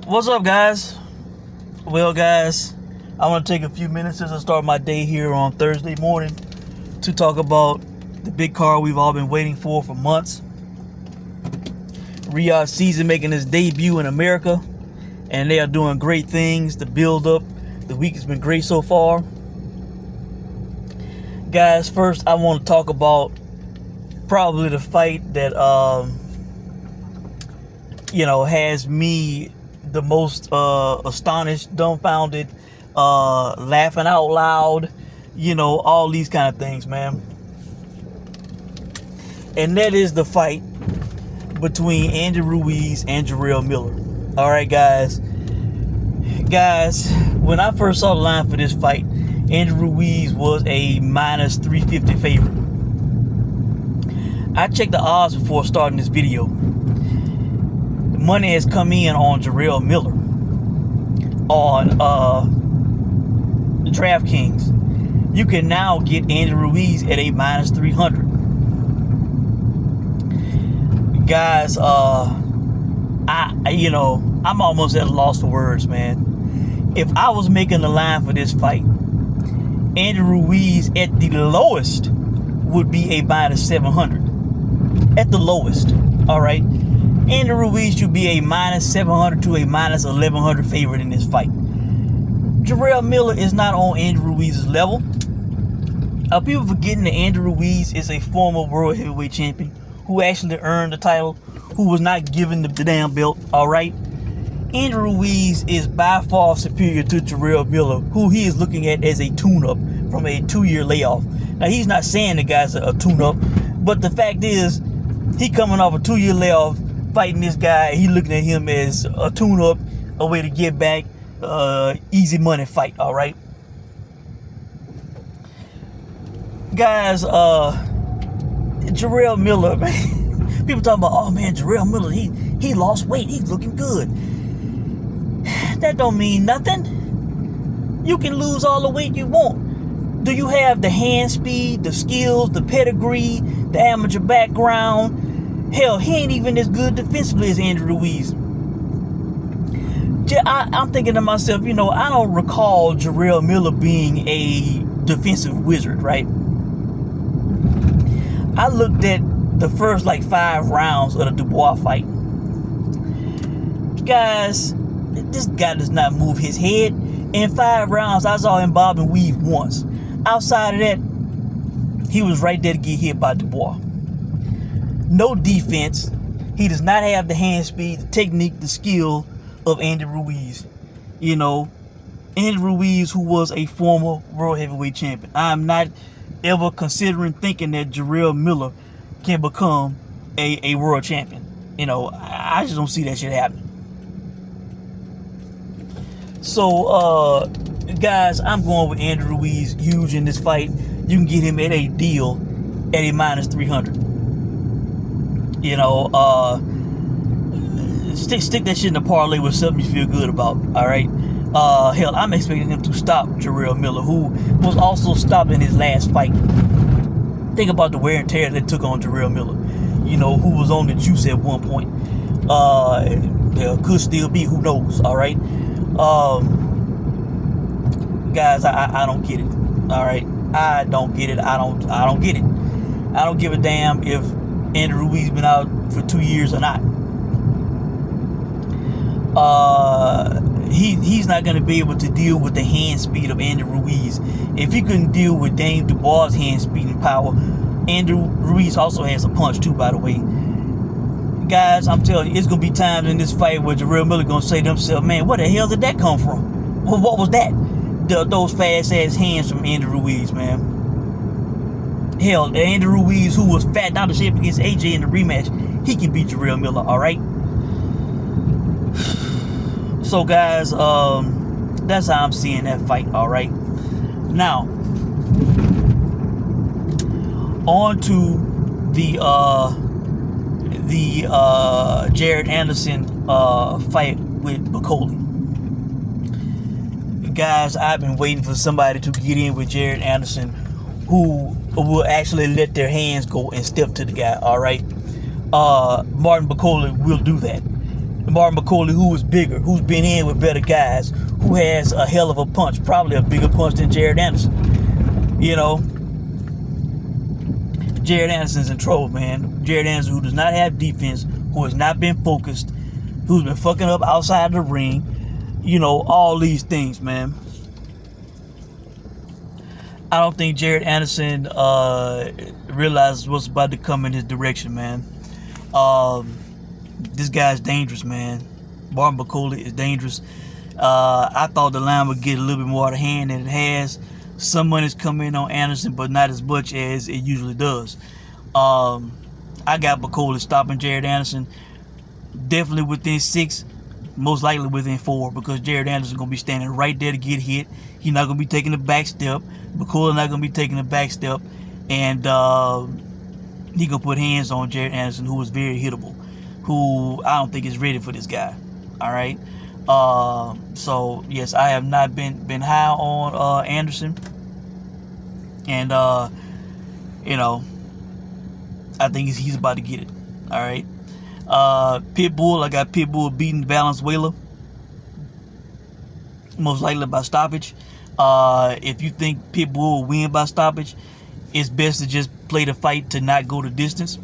What's up, guys? Well, guys, I want to take a few minutes as I start my day here on Thursday morning to talk about the big car we've all been waiting for months. Ruiz season making his debut in America, and they are doing great things. The build up, the week has been great so far. Guys, first I want to talk about probably the fight that has me the most astonished, dumbfounded, laughing out loud, all these kind of things, man. And that is the fight between Andy Ruiz and Jarrell Miller. All right, guys, when I first saw the line for this fight, Andy Ruiz was a minus 350 favorite. I checked the odds before starting this video. Money has come in on Jarrell Miller on DraftKings. You can now get Andy Ruiz at a minus 300. Guys, I'm almost at a loss for words, man. If I was making the line for this fight, Andy Ruiz at the lowest would be a minus 700. At the lowest, all right? Andy Ruiz should be a minus 700 to a minus 1100 favorite in this fight. Jarrell Miller is not on Andy Ruiz's level. People forgetting that Andy Ruiz is a former world heavyweight champion who actually earned the title, who was not given the damn belt, all right? Andy Ruiz is by far superior to Jarrell Miller, who he is looking at as a tune-up from a 2-year layoff. Now, he's not saying the guy's a tune-up, but the fact is, he coming off a 2-year layoff, fighting this guy. He looking at him as a tune-up, a way to get back, easy money fight, all right? Guys, Jarrell Miller, man. People talking about, oh man, Jarrell Miller, he lost weight, he's looking good. That don't mean nothing. You can lose all the weight you want. Do you have the hand speed, the skills, the pedigree, the amateur background? Hell, he ain't even as good defensively as Andy Ruiz. I'm thinking to myself, I don't recall Jarrell Miller being a defensive wizard, right? I looked at the first 5 rounds of the Dubois fight. Guys, this guy does not move his head. In 5 rounds, I saw him bob and weave once. Outside of that, he was right there to get hit by Dubois. No defense. He does not have the hand speed, the technique, the skill of Andy Ruiz. Andy Ruiz, who was a former world heavyweight champion. I'm not ever considering thinking that Jarrell Miller can become a world champion. I just don't see that shit happening. So, guys, I'm going with Andy Ruiz huge in this fight. You can get him at a deal at a minus 300. Stick that shit in the parlay with something you feel good about, all right? Hell, I'm expecting him to stop Jarrell Miller, who was also stopped in his last fight. Think about the wear and tear that took on Jarrell Miller, who was on the juice at one point. Could still be, who knows, all right? Guys, I don't get it, all right? I don't get it. I don't get it. I don't give a damn if Andy Ruiz been out for 2 years or not. He's not going to be able to deal with the hand speed of Andy Ruiz. If he couldn't deal with Dame Dubois' hand speed and power, Andy Ruiz also has a punch too, by the way. Guys, I'm telling you, it's going to be times in this fight where Jarrell Miller going to say to himself, man, where the hell did that come from? Well, what was that? Those fast-ass hands from Andy Ruiz, man. Hell, Andy Ruiz, who was fat down to shape against AJ in the rematch, he can beat Jarrell Miller, all right? So, guys, that's how I'm seeing that fight, all right? Now, on to the Jared Anderson fight with Bakole. Guys, I've been waiting for somebody to get in with Jared Anderson who will actually let their hands go and step to the guy, all right? Martin Bakole will do that. Martin Bakole, who is bigger, who's been in with better guys, who has a hell of a punch, probably a bigger punch than Jared Anderson. You know, Jared Anderson's in trouble, man. Jared Anderson, who does not have defense, who has not been focused, who's been fucking up outside the ring, you know, all these things, man. I don't think Jared Anderson realizes what's about to come in his direction, man. This guy's dangerous, man. Martin Bakole is dangerous. I thought the line would get a little bit more out of hand than it has. Some money's come in on Anderson, but not as much as it usually does. I got Bakole stopping Jared Anderson definitely within 6, most likely within 4, because Jared Anderson gonna be standing right there to get hit. He's not gonna be taking the back step. Bakole not gonna be taking the back step, and he gonna put hands on Jared Anderson, who is very hittable, who I don't think is ready for this guy. All right. So yes, I have not been high on Anderson, and you know, I think he's about to get it. All right. Pitbull, I got Pitbull beating Valenzuela, most likely by stoppage. If you think Pitbull will win by stoppage, it's best to just play the fight to not go the distance,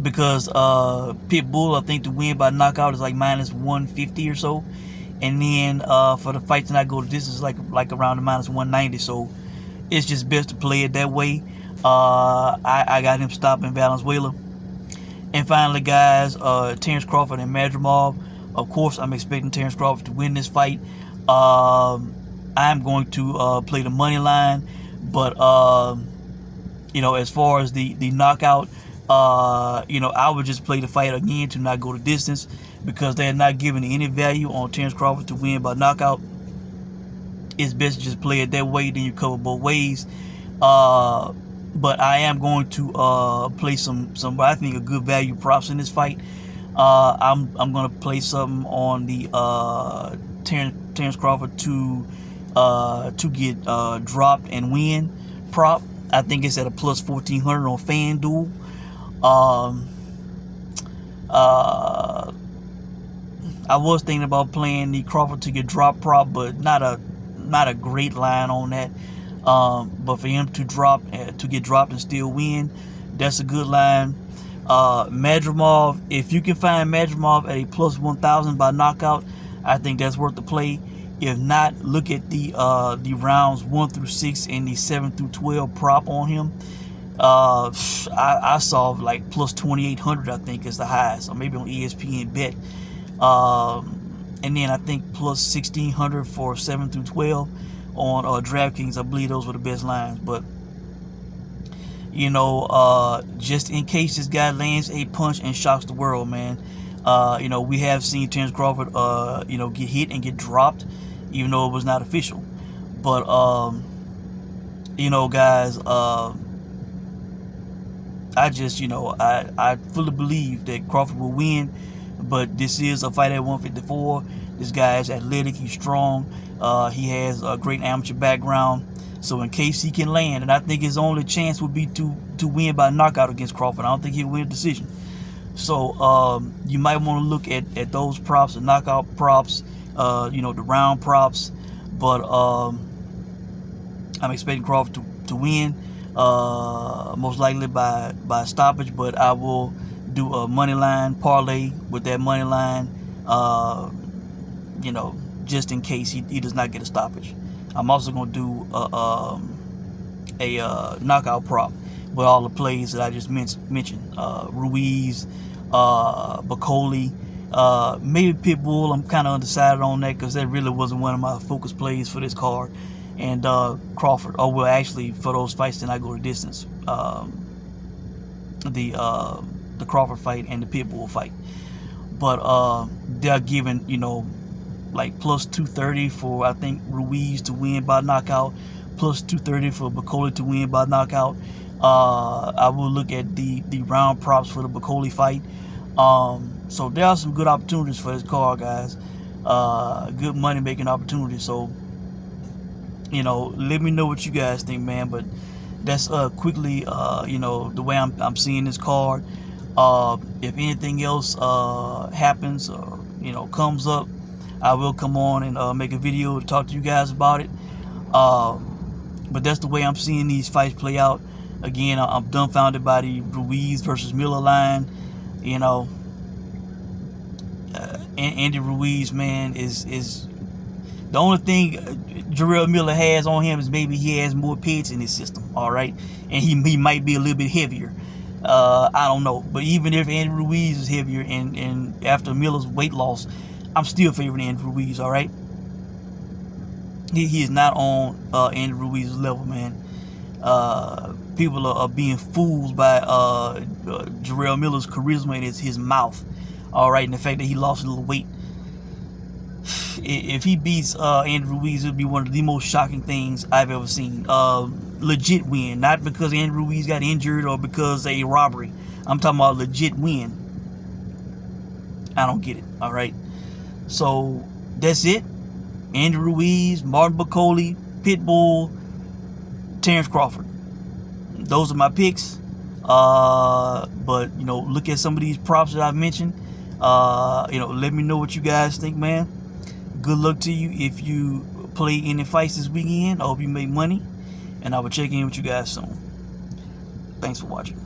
because Pitbull, I think, to win by knockout is like -150 or so, and then for the fight to not go the distance is like around the -190. So it's just best to play it that way. I got him stopping Valenzuela. And finally, guys, Terrence Crawford and Madrimov. Of course, I'm expecting Terrence Crawford to win this fight. I'm going to play the money line, but you know, as far as the knockout, you know, I would just play the fight again to not go the distance, because they're not giving any value on Terrence Crawford to win by knockout. It's best to just play it that way, then you cover both ways. But I am going to play some I think a good value props in this fight. I'm going to play something on the Terrence Crawford to get dropped and win prop. I think it's at a plus 1400 on FanDuel. I was thinking about playing the Crawford to get dropped prop, but not a great line on that. But for him to get dropped and still win, that's a good line. Madrimov, if you can find Madrimov at a plus 1000 by knockout, I think that's worth the play. If not, look at the rounds 1 through 6 and the 7 through 12 prop on him. I saw like plus 2800, I think, is the highest, or maybe on ESPN Bet. And then I think plus 1600 for 7 through 12 on DraftKings. I believe those were the best lines. But you know, just in case this guy lands a punch and shocks the world, man. You know, we have seen Terrence Crawford, you know, get hit and get dropped, even though it was not official. But you know, guys, I just, you know, I fully believe that Crawford will win. But this is a fight at 154. This guy is athletic. He's strong. He has a great amateur background. So in case he can land, and I think his only chance would be to win by knockout against Crawford. I don't think he'll win a decision. So you might want to look at those props, the knockout props, you know, the round props. But I'm expecting Crawford to win, most likely by stoppage. But I will do a money line parlay with that money line, you know, just in case he does not get a stoppage. I'm also going to do a knockout prop with all the plays that I just mentioned. Ruiz, Bakole, maybe Pitbull. I'm kind of undecided on that, because that really wasn't one of my focus plays for this card. And Crawford, oh well, actually for those fights then I go to distance. The Crawford fight and the Pitbull fight. But they're giving, you know, like plus 230 for, I think, Ruiz to win by knockout, plus 230 for Bakole to win by knockout. I will look at the round props for the Bakole fight. So there are some good opportunities for this card, guys. Good money making opportunities. So, you know, let me know what you guys think, man. But that's quickly, you know, the way I'm seeing this card. If anything else happens or comes up, I will come on and make a video to talk to you guys about it. But that's the way I'm seeing these fights play out. Again, I'm dumbfounded by the Ruiz versus Miller line. Andy Ruiz, man, is the only thing Jarrell Miller has on him is maybe he has more pitch in his system. All right, and he might be a little bit heavier. I don't know, but even if Andy Ruiz is heavier and after Miller's weight loss, I'm still favoring Andy Ruiz. All right, he is not on Andy Ruiz's level, man. People are being fooled by Jarrell Miller's charisma and his mouth. All right, and the fact that he lost a little weight. If he beats Andy Ruiz, it'll be one of the most shocking things I've ever seen. Legit win, not because Andy Ruiz got injured or because a robbery. I'm talking about legit win. I don't get it. All right, so that's it. Andy Ruiz, Martin Bakole, Pitbull, Terrence Crawford. Those are my picks. But look at some of these props that I've mentioned. Let me know what you guys think, man. Good luck to you if you play any fights this weekend. I hope you make money, and I will check in with you guys soon. Thanks for watching.